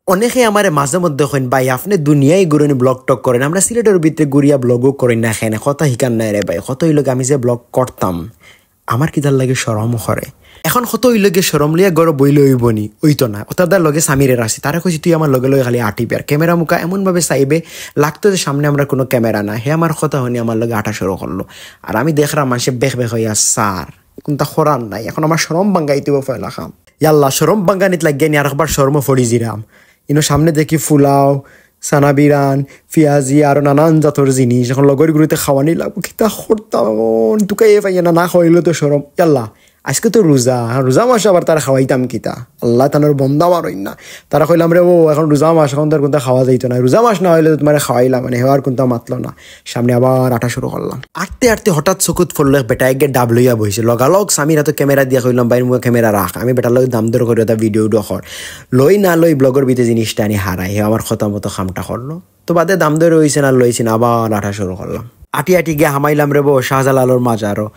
অনেকে আমার মাঝে মধ্যে কইন ভাই আপনি দুনিয়ায় ঘুরনি ব্লগ টক করেন, আমরা সিলেটের ভিতরে ঘুরিয়া ব্লগও করি না, খেনে কথা শিকান নাই রে ভাই। কত হইল আমি যে ব্লগ করতাম আমার কিতার লাগে সরম করে। এখন কত হইল গে সরম লিয়া গড় বইলে হইবনি ওইতো না। ওটার লগে সামিরের আসি, তারা কইছি তুই আমার লগে লগে খালি আটিবি আর ক্যামেরা মুখা এমনভাবে চাইবে লাগতো যে সামনে আমরা কোনো ক্যামেরা না। হে আমার কথা হনি আমার লগে আটা শুরু করলো, আর আমি দেখলাম মানুষে বেখ বেখ হইয়া সার কোনটা খরান নাই। এখন আমার সরম বাঙ্গাইতে ফয়লা খাম ইয়াল্লা সরম বাঙ্গানিত লাগিয়ে নি আর একবার শর্ম ফড়ি জিরাম। ইনো সামনে দেখি ফুলাও, সানা বিরান, পিঁয়াজি আর নানান জাতর জিনিস। এখন লগর গুড়িতে খাওয়ানি লাগবো কিতা করতাম টুকাই পাই না, না খাওয়াইলো তো সরম। ইয়াল্লা আজকে তো রোজা, রোজা মাস আবার তারা খাওয়াইতাম কিতা, আল্লাহ তানোর বন্দা মারইন না। তারা কইলাম রে ও এখন রোজা মাস, এখন তার কোনটা খাওয়া যাইতো না, রোজা মাস না হইলে তো তোমার খাওয়াইলাম, মানে হেওয়ার কোনটা মাতলো না। সামনে আবার আটা শুরু করলাম। আটতে আটতে হঠাৎ চকুত ফললে বেটা একে ডাব লইয়া বহিছে। লগালগ স্বামীরা তো ক্যামেরা দিয়া কইলাম বাইর মুখে ক্যামেরা রাখ, আমি বেটার লগে দাম দর করে তা ভিডিও ডখর লই না লই ব্লগের ভিতরে জিনিসটা আনি হারাই। হে আমার কথা মতো খামটা করলো, তো বাদে দাম দরে হইছে না লইছে না, আবার আটা শুরু করলাম। আটি আটি গিয়ে হামাইলাম রে বো শাহজালালর মাজারও।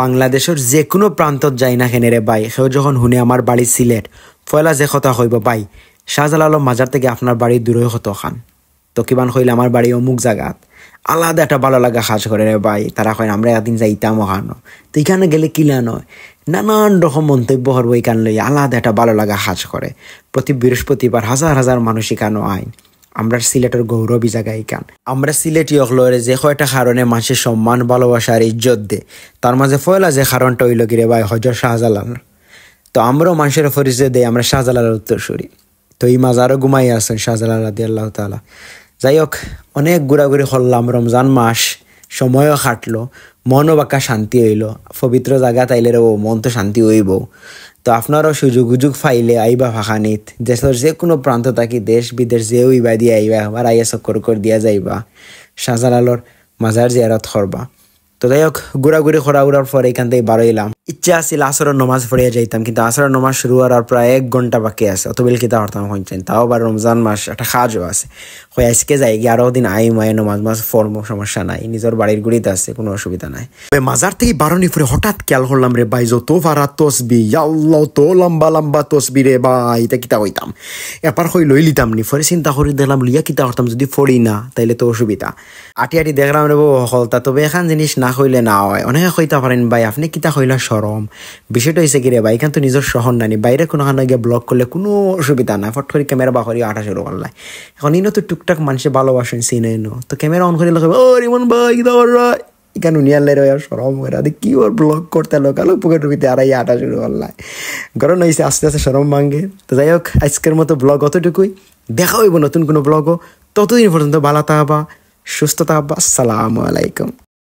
বাংলাদেশের যে কোনো প্রান্তত যাই না খেনে রে ভাই, সেও যখন শুনে আমার বাড়ি সিলেট ফয়লা যে কথা কইব ভাই শাহজালালর মাজার থেকে আপনার বাড়ি দূরে হতো খান, তো কিবান কইলে আমার বাড়ি অমুক জায়গাত, আলাদা একটা ভালো লাগা কাজ করে রে ভাই। তারা কয় আমরা একদিন যাইতাম ওখানো, তো এখানে গেলে কিলা নয় নানান রকম মন্তব্য হরব এখান লই, আলাদা একটা ভালো লাগা কাজ করে। প্রতি বৃহস্পতিবার হাজার হাজার মানুষ এখানো আইন। আমরা সিলেটের গৌরবী জায়গা এখান। আমরা সিলেটি অকলরে যে কয়টা কারণে মানুষের সম্মান ভালোবাসা আর ইজ্জত দে, তার মাঝে ফয়লা যে কারণটা হইল কি রে ভাই হজরত শাহজালাল। তো আমরাও মানুষের পরিচয় দেই আমরা শাহজালালের উত্তরসূরি। তো এই মাজারও ঘুমাই আছেন শাহজালাল রাদিয়াল্লাহু তাআলা। যাই হোক অনেক ঘোরাঘুরি করলাম, রমজান মাস সময়ও কাটলো, মনও বাক্কা শান্তি হইল। পবিত্র জায়গা তাইলে রে ও মন তো শান্তি হইব। তো আপনারও সুযোগ পাইলে আইবা ভাষানিত, দেশের যে কোনো প্রান্ত থাকি দেশ বিদেশ যে উইবা দিয়ে আইবা, আবার আইয়া চক্কর করে দিয়া যাইবা, শাহজালালর মাজার জিয়ারত করবা। তো যাই হোক ঘোরাঘুরি করার পরে এখান থেকে বারোইলাম। ইচ্ছা আছিল আসরের নমাজ পড়িয়া যাইতাম, কিন্তু আসরের নমাজ শুরু হওয়ার প্রায় 1 ঘন্টা বাকি আছে, অত বেল কিতা হরতাম হইছেন। তাও আবার রমজান মাস একটা কাজও আছে, হয়ে আজকে যাই গিয়ে আরো দিন আই মায়ে নমাজ ফর্ম সমস্যা নাই, নিজের বাড়ির গুড়িতে আছে, কোনো অসুবিধা নাই। মাজার থেকে বারোনি পরে হঠাৎ খেয়াল করলাম রে ভাই যত ভাড়া তসবি আল্লাহ তো লম্বা লম্বা তসবি রে ভাই, এটা কিতা হইতাম এবার হই লই লিতাম নি। পরে চিন্তা করি দেখলাম লিয়া কিতা হরতাম, যদি ফড়ি না তাইলে তো অসুবিধা। আটি আটি দেখলাম রে হলতা, তবে এখান জিনিস না হইলে না হয়। অনেকে কইতা পারেন ভাই আপনি কিতা হইলা সরম, বিষয়টা হয়েছে কি রে ভাই এখান তো নিজের শহর নানি, বাইরে কোনোখানে গিয়ে ব্লগ করলে কোনো অসুবিধা নাই, ফট করে ক্যামেরা বা করি আটা শুরু করলাই। এখন ইনো তো টুকটাক মানুষে ভালোবাসেন চিনে নো, তো ক্যামেরা অন করে লোক ও রিমন ভাই কিতা করলাই এখানে উনিয়ালে রয়ে সরম করে আদি কি ওর ব্লগ করতে লোকালো পুকুরের ভিতরে আর আটা শুরু করলাই। গরম হয়েছে আস্তে আস্তে সরম ভাঙ্গে। তো যাই হোক আজকের মতো ব্লগ অতটুকুই, দেখা হইব নতুন কোনো ব্লগও। ততদিন পর্যন্ত ভালো থাকবা, সুস্থ থাকবা। আসসালামু আলাইকুম।